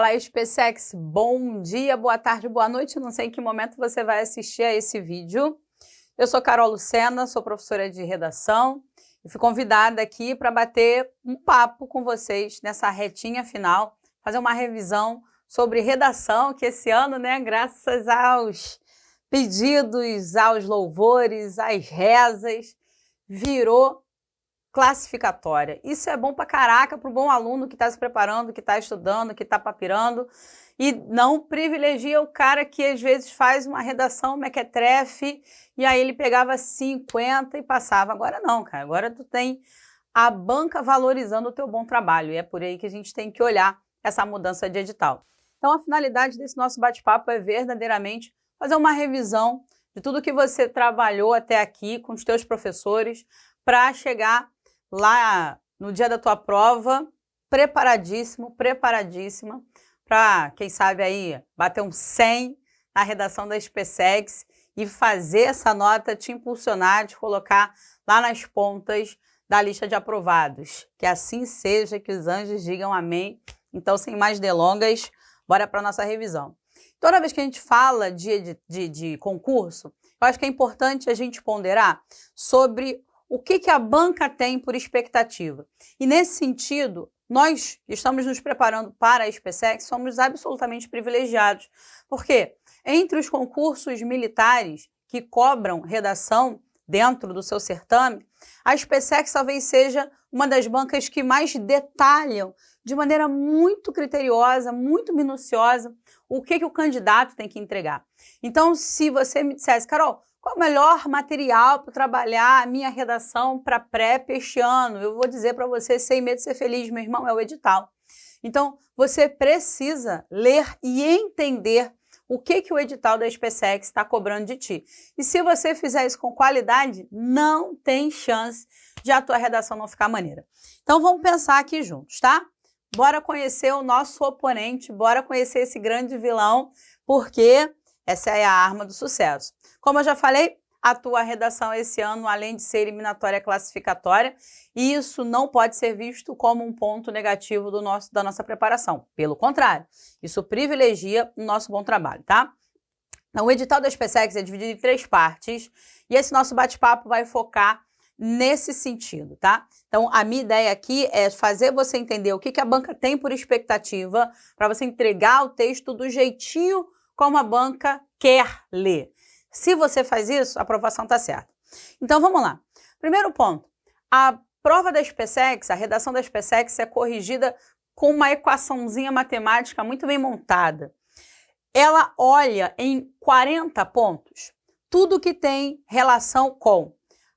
Fala, SPSEX, bom dia, boa tarde, boa noite, não sei em que momento você vai assistir a esse vídeo. Eu sou Carol Lucena, sou professora de redação e fui convidada aqui para bater um papo com vocês nessa retinha final, fazer uma revisão sobre redação, que esse ano, né, graças aos pedidos, aos louvores, às rezas, virou classificatória. Isso é bom pra caraca para o bom aluno que está se preparando, que está estudando, que está papirando, e não privilegia o cara que às vezes faz uma redação mequetrefe e aí ele pegava 50 e passava. Agora não, cara. Agora tu tem a banca valorizando o teu bom trabalho e é por aí que a gente tem que olhar essa mudança de edital. Então a finalidade desse nosso bate-papo é verdadeiramente fazer uma revisão de tudo que você trabalhou até aqui com os teus professores para chegar lá no dia da tua prova, preparadíssimo, preparadíssima, para, quem sabe aí, bater um 100 na redação da SPSEX e fazer essa nota te impulsionar, te colocar lá nas pontas da lista de aprovados. Que assim seja, que os anjos digam amém. Então, sem mais delongas, bora para a nossa revisão. Toda vez que a gente fala de concurso, eu acho que é importante a gente ponderar sobre o que a banca tem por expectativa. E nesse sentido, nós que estamos nos preparando para a SPSEX somos absolutamente privilegiados. Porque entre os concursos militares que cobram redação dentro do seu certame, a SPSEX talvez seja uma das bancas que mais detalham de maneira muito criteriosa, muito minuciosa, o que o candidato tem que entregar. Então, se você me dissesse, Carol, qual o melhor material para trabalhar a minha redação para PrEP este ano? Eu vou dizer para você, sem medo de ser feliz, meu irmão, é o edital. Então, você precisa ler e entender o que o edital da SPSEX está cobrando de ti. E se você fizer isso com qualidade, não tem chance de a tua redação não ficar maneira. Então, vamos pensar aqui juntos, tá? Bora conhecer o nosso oponente, bora conhecer esse grande vilão, porque essa é a arma do sucesso. Como eu já falei, a tua redação esse ano, além de ser eliminatória, é classificatória, e isso não pode ser visto como um ponto negativo da nossa preparação. Pelo contrário, isso privilegia o nosso bom trabalho, tá? Então, o edital da SPSEX é dividido em 3 partes, e esse nosso bate-papo vai focar nesse sentido, tá? Então, a minha ideia aqui é fazer você entender o que a banca tem por expectativa para você entregar o texto do jeitinho como a banca quer ler. Se você faz isso, a aprovação está certa. Então, vamos lá. Primeiro ponto, a prova da SPSEX, a redação da SPSEX é corrigida com uma equaçãozinha matemática muito bem montada. Ela olha em 40 pontos tudo que tem relação com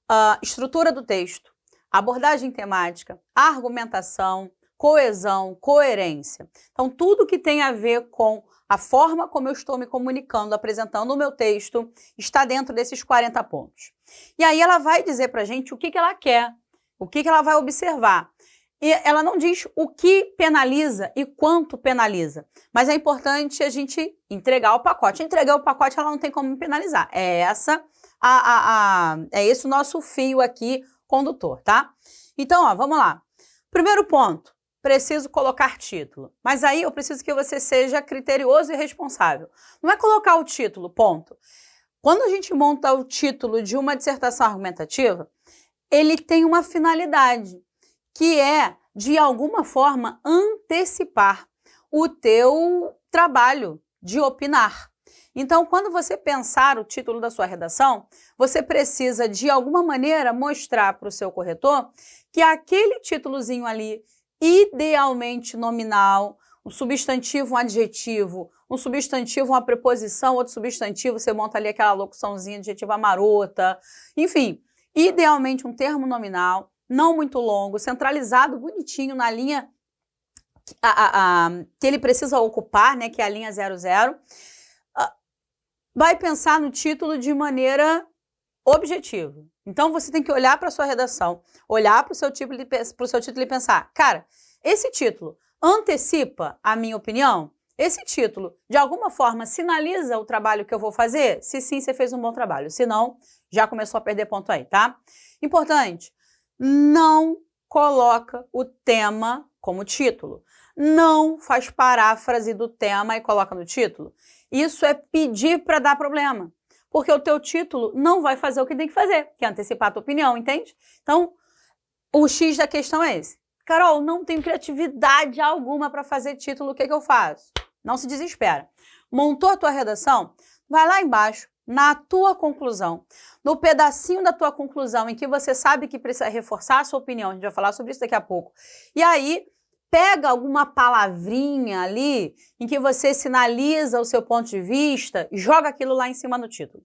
a estrutura do texto, abordagem temática, argumentação, coesão, coerência. Então, tudo que tem a ver com a forma como eu estou me comunicando, apresentando o meu texto, está dentro desses 40 pontos. E aí ela vai dizer para a gente o que ela quer, o que ela vai observar. E ela não diz o que penaliza e quanto penaliza, mas é importante a gente entregar o pacote. Entregar o pacote, ela não tem como penalizar. É esse o nosso fio aqui condutor, tá? Então, ó, vamos lá. Primeiro ponto. Preciso colocar título. Mas aí eu preciso que você seja criterioso e responsável. Não é colocar o título, ponto. Quando a gente monta o título de uma dissertação argumentativa, ele tem uma finalidade, que é, de alguma forma, antecipar o teu trabalho de opinar. Então, quando você pensar o título da sua redação, você precisa, de alguma maneira, mostrar para o seu corretor que aquele títulozinho ali, idealmente nominal, um substantivo, um adjetivo, um substantivo, uma preposição, outro substantivo, você monta ali aquela locuçãozinha adjetiva marota, enfim, idealmente um termo nominal, não muito longo, centralizado, bonitinho na linha que ele precisa ocupar, né, que é a linha 00, vai pensar no título de maneira objetiva. Então, você tem que olhar para a sua redação, olhar para o seu título e pensar, cara, esse título antecipa a minha opinião? Esse título, de alguma forma, sinaliza o trabalho que eu vou fazer? Se sim, você fez um bom trabalho. Se não, já começou a perder ponto aí, tá? Importante, não coloca o tema como título. Não faz paráfrase do tema e coloca no título. Isso é pedir para dar problema. Porque o teu título não vai fazer o que tem que fazer, que é antecipar a tua opinião, entende? Então, o X da questão é esse. Carol, não tenho criatividade alguma para fazer título, o que eu faço? Não se desespera. Montou a tua redação? Vai lá embaixo, na tua conclusão, no pedacinho da tua conclusão em que você sabe que precisa reforçar a sua opinião, a gente vai falar sobre isso daqui a pouco, e aí pega alguma palavrinha ali em que você sinaliza o seu ponto de vista e joga aquilo lá em cima no título.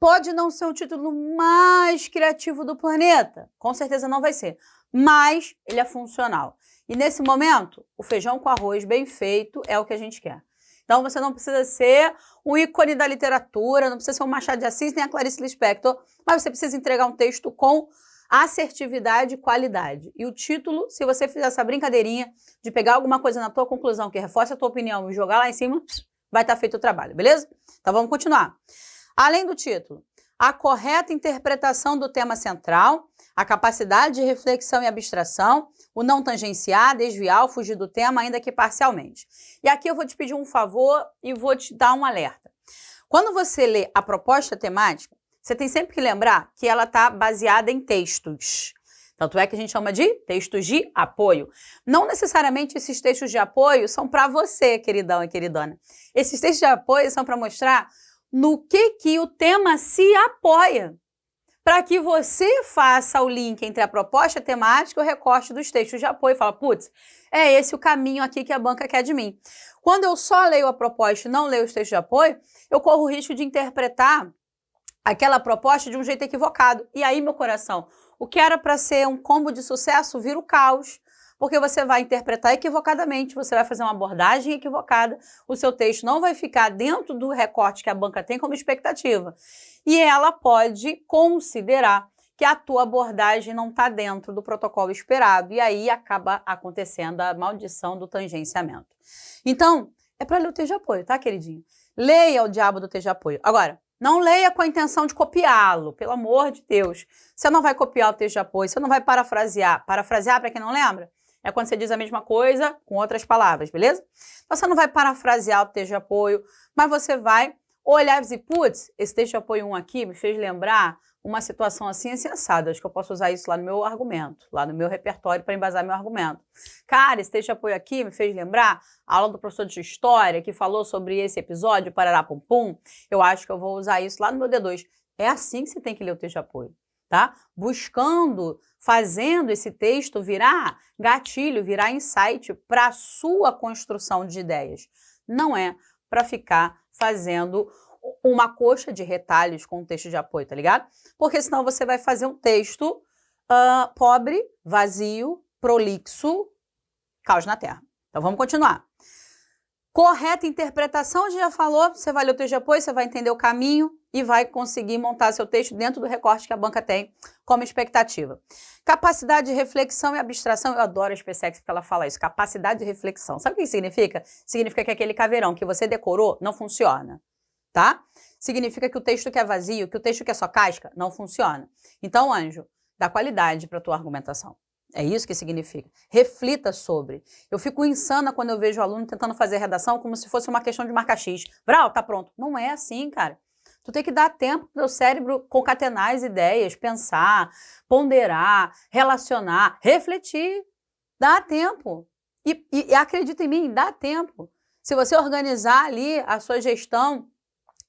Pode não ser o título mais criativo do planeta, com certeza não vai ser, mas ele é funcional. E nesse momento, o feijão com arroz bem feito é o que a gente quer. Então você não precisa ser o ícone da literatura, não precisa ser o Machado de Assis nem a Clarice Lispector, mas você precisa entregar um texto com assertividade e qualidade. E o título, se você fizer essa brincadeirinha de pegar alguma coisa na tua conclusão que reforce a tua opinião e jogar lá em cima, vai estar feito o trabalho, beleza? Então vamos continuar. Além do título, a correta interpretação do tema central, a capacidade de reflexão e abstração, o não tangenciar, desviar ou fugir do tema, ainda que parcialmente. E aqui eu vou te pedir um favor e vou te dar um alerta. Quando você lê a proposta temática, você tem sempre que lembrar que ela está baseada em textos. Tanto é que a gente chama de textos de apoio. Não necessariamente esses textos de apoio são para você, queridão e queridona. Esses textos de apoio são para mostrar no que o tema se apoia, para que você faça o link entre a proposta temática e o recorte dos textos de apoio. Fala, putz, é esse o caminho aqui que a banca quer de mim. Quando eu só leio a proposta e não leio os textos de apoio, eu corro o risco de interpretar aquela proposta de um jeito equivocado. E aí, meu coração, o que era para ser um combo de sucesso vira o caos, porque você vai interpretar equivocadamente, você vai fazer uma abordagem equivocada, o seu texto não vai ficar dentro do recorte que a banca tem como expectativa. E ela pode considerar que a tua abordagem não está dentro do protocolo esperado, e aí acaba acontecendo a maldição do tangenciamento. Então, é para ler o texto de apoio, tá, queridinho? Leia o diabo do texto de apoio. Agora, não leia com a intenção de copiá-lo, pelo amor de Deus. Você não vai copiar o texto de apoio, você não vai parafrasear. Parafrasear, para quem não lembra, é quando você diz a mesma coisa com outras palavras, beleza? Então, você não vai parafrasear o texto de apoio, mas você vai olhar e dizer, putz, esse texto de apoio 1 aqui me fez lembrar uma situação assim assensada. Acho que eu posso usar isso lá no meu argumento, lá no meu repertório para embasar meu argumento. Cara, esse texto de apoio aqui me fez lembrar a aula do professor de história que falou sobre esse episódio, parará pum pum. Eu acho que eu vou usar isso lá no meu D2. É assim que você tem que ler o texto de apoio, tá? Buscando, fazendo esse texto virar gatilho, virar insight para a sua construção de ideias. Não é para ficar fazendo uma coxa de retalhos com um texto de apoio, tá ligado? Porque senão você vai fazer um texto pobre, vazio, prolixo, caos na terra. Então vamos continuar. Correta interpretação, a gente já falou, você vai ler o texto de apoio, você vai entender o caminho e vai conseguir montar seu texto dentro do recorte que a banca tem como expectativa. Capacidade de reflexão e abstração, eu adoro a SpaceX porque ela fala isso, capacidade de reflexão. Sabe o que significa? Significa que aquele caveirão que você decorou não funciona, tá? Significa que o texto que é vazio, que o texto que é só casca, não funciona. Então, anjo, dá qualidade para a tua argumentação. É isso que significa. Reflita sobre. Eu fico insana quando eu vejo o aluno tentando fazer redação como se fosse uma questão de marca X. Vral, tá pronto. Não é assim, cara. Tu tem que dar tempo pro teu cérebro concatenar as ideias, pensar, ponderar, relacionar, refletir. Dá tempo. E acredita em mim, dá tempo. Se você organizar ali a sua gestão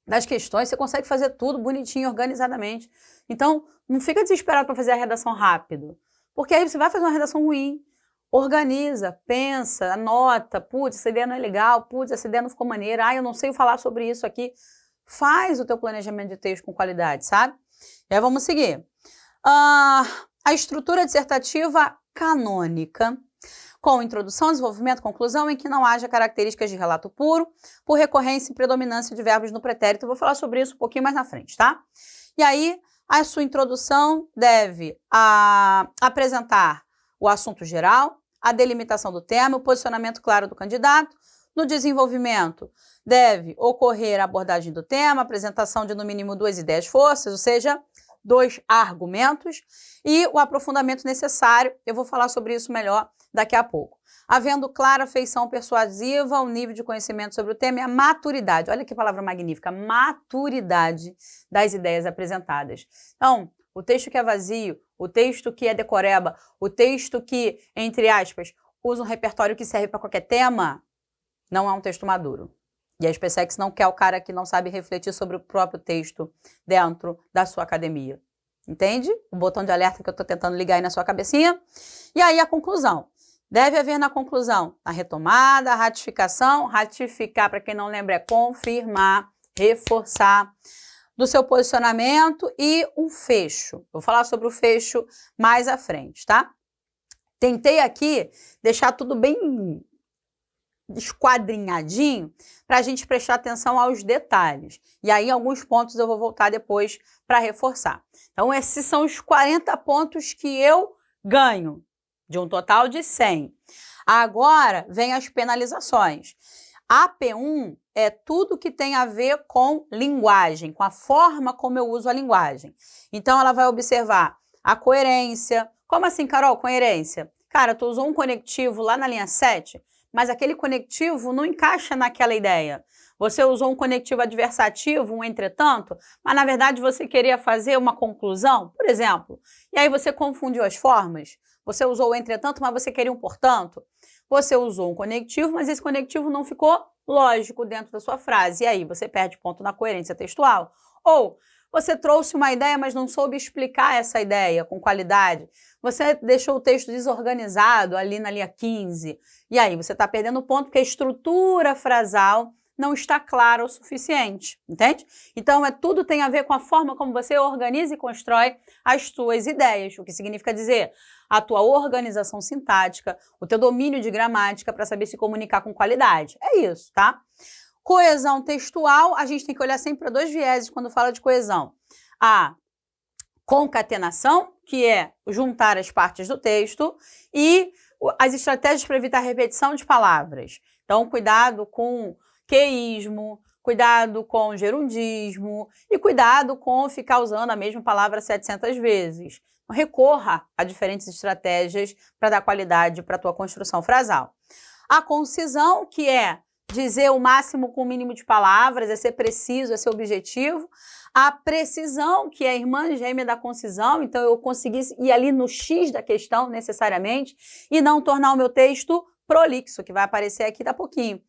das questões, você consegue fazer tudo bonitinho, organizadamente. Então, não fica desesperado para fazer a redação rápido. Porque aí você vai fazer uma redação ruim. Organiza, pensa, anota. Putz, essa ideia não é legal. Putz, essa ideia não ficou maneira. Ah, eu não sei falar sobre isso aqui. Faz o teu planejamento de texto com qualidade, sabe? E aí vamos seguir. A estrutura dissertativa canônica, com introdução, desenvolvimento, conclusão, em que não haja características de relato puro, por recorrência e predominância de verbos no pretérito. Eu vou falar sobre isso um pouquinho mais na frente, tá? E aí, a sua introdução deve apresentar o assunto geral, a delimitação do tema, o posicionamento claro do candidato. No desenvolvimento, deve ocorrer a abordagem do tema, a apresentação de no mínimo 2 ideias forças, ou seja, 2 argumentos e o aprofundamento necessário. Eu vou falar sobre isso melhor daqui a pouco. Havendo clara feição persuasiva, o nível de conhecimento sobre o tema e a maturidade. Olha que palavra magnífica, maturidade das ideias apresentadas. Então, o texto que é vazio, o texto que é decoreba, o texto que, entre aspas, usa um repertório que serve para qualquer tema, não é um texto maduro. E a SpaceX não quer o cara que não sabe refletir sobre o próprio texto dentro da sua academia. Entende? O botão de alerta que eu estou tentando ligar aí na sua cabecinha. E aí a conclusão. Deve haver na conclusão a retomada, a ratificação. Ratificar, para quem não lembra, é confirmar, reforçar do seu posicionamento e um fecho. Vou falar sobre o fecho mais à frente, tá? Tentei aqui deixar tudo bem esquadrinhadinho para a gente prestar atenção aos detalhes. E aí, alguns pontos eu vou voltar depois para reforçar. Então, esses são os 40 pontos que eu ganho, de um total de 100. Agora, vem as penalizações. A P1 é tudo que tem a ver com linguagem, com a forma como eu uso a linguagem. Então, ela vai observar a coerência. Como assim, Carol, coerência? Cara, tu usou um conectivo lá na linha 7, mas aquele conectivo não encaixa naquela ideia. Você usou um conectivo adversativo, um entretanto, mas na verdade você queria fazer uma conclusão, por exemplo, e aí você confundiu as formas. Você usou o entretanto, mas você queria um portanto. Você usou um conectivo, mas esse conectivo não ficou lógico dentro da sua frase. E aí você perde ponto na coerência textual. Ou você trouxe uma ideia, mas não soube explicar essa ideia com qualidade. Você deixou o texto desorganizado ali na linha 15. E aí você está perdendo ponto porque a estrutura frasal não está clara o suficiente, entende? Então, tudo tem a ver com a forma como você organiza e constrói as suas ideias, o que significa dizer a tua organização sintática, o teu domínio de gramática para saber se comunicar com qualidade. É isso, tá? Coesão textual, a gente tem que olhar sempre para 2 vieses quando fala de coesão. A concatenação, que é juntar as partes do texto, e as estratégias para evitar repetição de palavras. Então, cuidado com queísmo, cuidado com gerundismo e cuidado com ficar usando a mesma palavra 700 vezes. Recorra a diferentes estratégias para dar qualidade para a tua construção frasal. A concisão, que é dizer o máximo com o mínimo de palavras, é ser preciso, é ser objetivo. A precisão, que é a irmã gêmea da concisão, então eu consegui ir ali no X da questão necessariamente e não tornar o meu texto prolixo, que vai aparecer aqui daqui a pouquinho.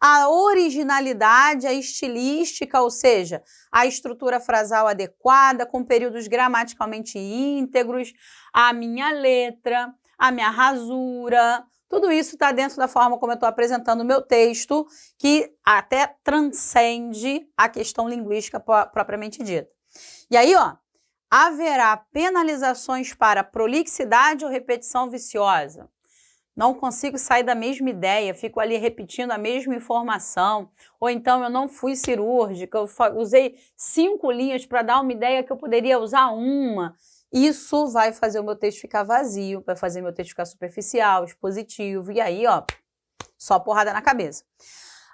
A originalidade, a estilística, ou seja, a estrutura frasal adequada, com períodos gramaticalmente íntegros, a minha letra, a minha rasura, tudo isso está dentro da forma como eu estou apresentando o meu texto, que até transcende a questão linguística propriamente dita. E aí, ó, haverá penalizações para prolixidade ou repetição viciosa. Não consigo sair da mesma ideia, fico ali repetindo a mesma informação, ou então eu não fui cirúrgica, eu usei 5 linhas para dar uma ideia que eu poderia usar uma. Isso vai fazer o meu texto ficar vazio, vai fazer o meu texto ficar superficial, expositivo, e aí, ó, só porrada na cabeça.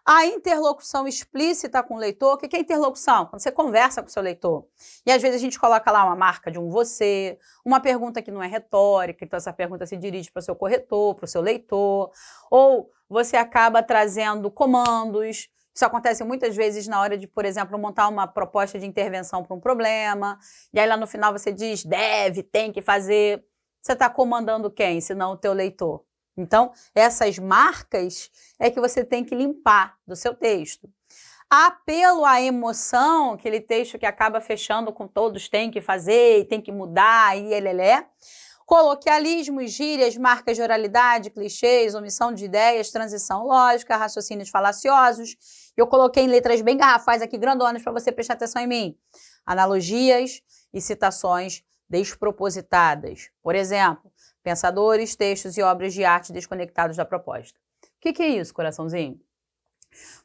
A interlocução explícita com o leitor, o que é interlocução? Quando você conversa com o seu leitor. E às vezes a gente coloca lá uma marca de um você, uma pergunta que não é retórica, então essa pergunta se dirige para o seu corretor, para o seu leitor, ou você acaba trazendo comandos. Isso acontece muitas vezes na hora de, por exemplo, montar uma proposta de intervenção para um problema, e aí lá no final você diz, deve, tem que fazer. Você está comandando quem, se não o teu leitor? Então, essas marcas é que você tem que limpar do seu texto. Apelo à emoção, aquele texto que acaba fechando com todos tem que fazer, tem que mudar, e elelé. Coloquialismos, gírias, marcas de oralidade, clichês, omissão de ideias, transição lógica, raciocínios falaciosos. Eu coloquei em letras bem garrafais aqui, grandonas, para você prestar atenção em mim. Analogias e citações despropositadas. Por exemplo, pensadores, textos e obras de arte desconectados da proposta. O que é isso, coraçãozinho?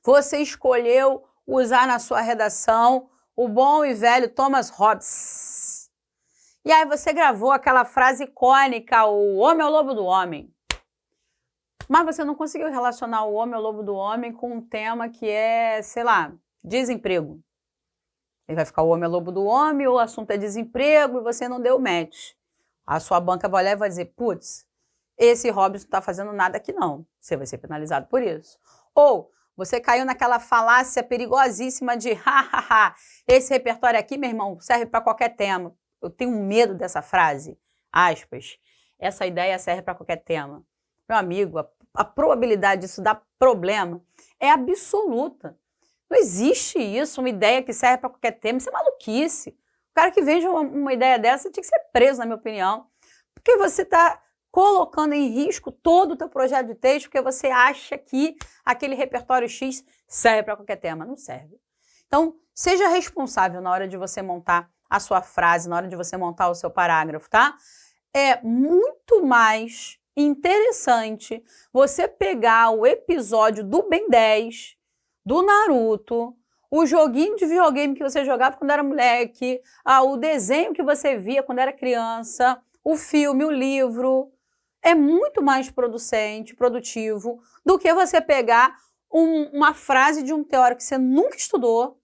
Você escolheu usar na sua redação o bom e velho Thomas Hobbes. E aí você gravou aquela frase icônica, o homem é o lobo do homem. Mas você não conseguiu relacionar o homem é o lobo do homem com um tema que é, sei lá, desemprego. Ele vai ficar o homem é lobo do homem, o assunto é desemprego e você não deu match. A sua banca vai olhar e vai dizer, putz, esse Robson não está fazendo nada aqui não. Você vai ser penalizado por isso. Ou você caiu naquela falácia perigosíssima de hahaha, esse repertório aqui, meu irmão, serve para qualquer tema. Eu tenho medo dessa frase, aspas. Essa ideia serve para qualquer tema. Meu amigo, a probabilidade disso dar problema é absoluta. Não existe isso, uma ideia que serve para qualquer tema, isso é maluquice. O cara que vende uma ideia dessa tinha que ser preso, na minha opinião, porque você está colocando em risco todo o teu projeto de texto, porque você acha que aquele repertório X serve para qualquer tema. Não serve. Então, seja responsável na hora de você montar a sua frase, na hora de você montar o seu parágrafo, tá? É muito mais interessante você pegar o episódio do Ben 10, do Naruto, o joguinho de videogame que você jogava quando era moleque, o desenho que você via quando era criança, o filme, o livro. É muito mais producente, produtivo, do que você pegar uma frase de um teórico que você nunca estudou,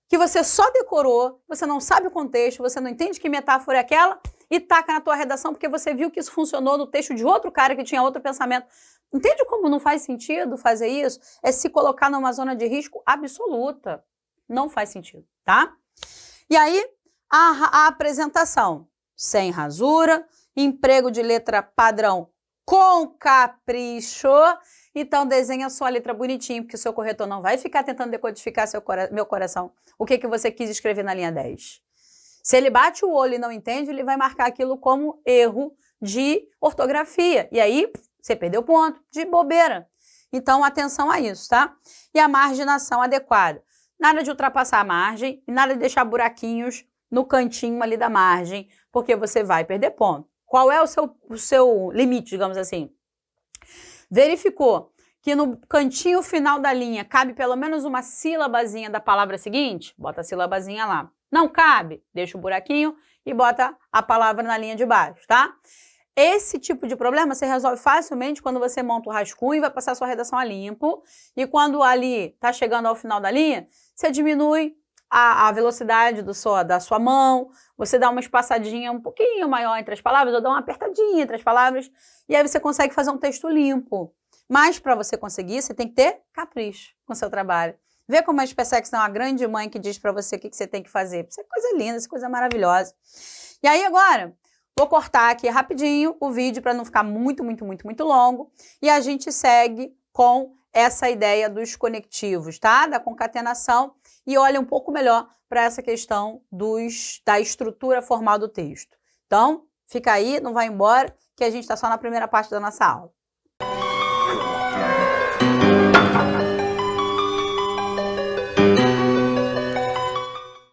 que você só decorou, você não sabe o contexto, você não entende que metáfora é aquela, e taca na tua redação porque você viu que isso funcionou no texto de outro cara que tinha outro pensamento. Entende como não faz sentido fazer isso? É se colocar numa zona de risco absoluta. Não faz sentido, tá? E aí, a apresentação sem rasura, emprego de letra padrão com capricho. Então, desenha a sua letra bonitinho, porque o seu corretor não vai ficar tentando decodificar meu coração. O que você quis escrever na linha 10. Se ele bate o olho e não entende, ele vai marcar aquilo como erro de ortografia. E aí, você perdeu ponto de bobeira. Então, atenção a isso, tá? E a marginação adequada. Nada de ultrapassar a margem e nada de deixar buraquinhos no cantinho ali da margem, porque você vai perder ponto. Qual é o seu limite, digamos assim? Verificou que no cantinho final da linha cabe pelo menos uma sílabazinha da palavra seguinte? Bota a sílabazinha lá. Não cabe? Deixa o buraquinho e bota a palavra na linha de baixo, tá? Esse tipo de problema você resolve facilmente quando você monta o rascunho e vai passar a sua redação a limpo. E quando ali está chegando ao final da linha, você diminui a velocidade da sua mão, você dá uma espaçadinha um pouquinho maior entre as palavras, ou dá uma apertadinha entre as palavras, e aí você consegue fazer um texto limpo. Mas para você conseguir, você tem que ter capricho com o seu trabalho. Vê como a SpaceX é uma grande mãe que diz para você o que você tem que fazer. Isso é coisa linda, isso é coisa maravilhosa. E aí agora, vou cortar aqui rapidinho o vídeo para não ficar muito longo, e a gente segue com essa ideia dos conectivos, tá? Da concatenação, e olha um pouco melhor para essa questão da estrutura formal do texto. Então, fica aí, não vai embora, que a gente está só na primeira parte da nossa aula.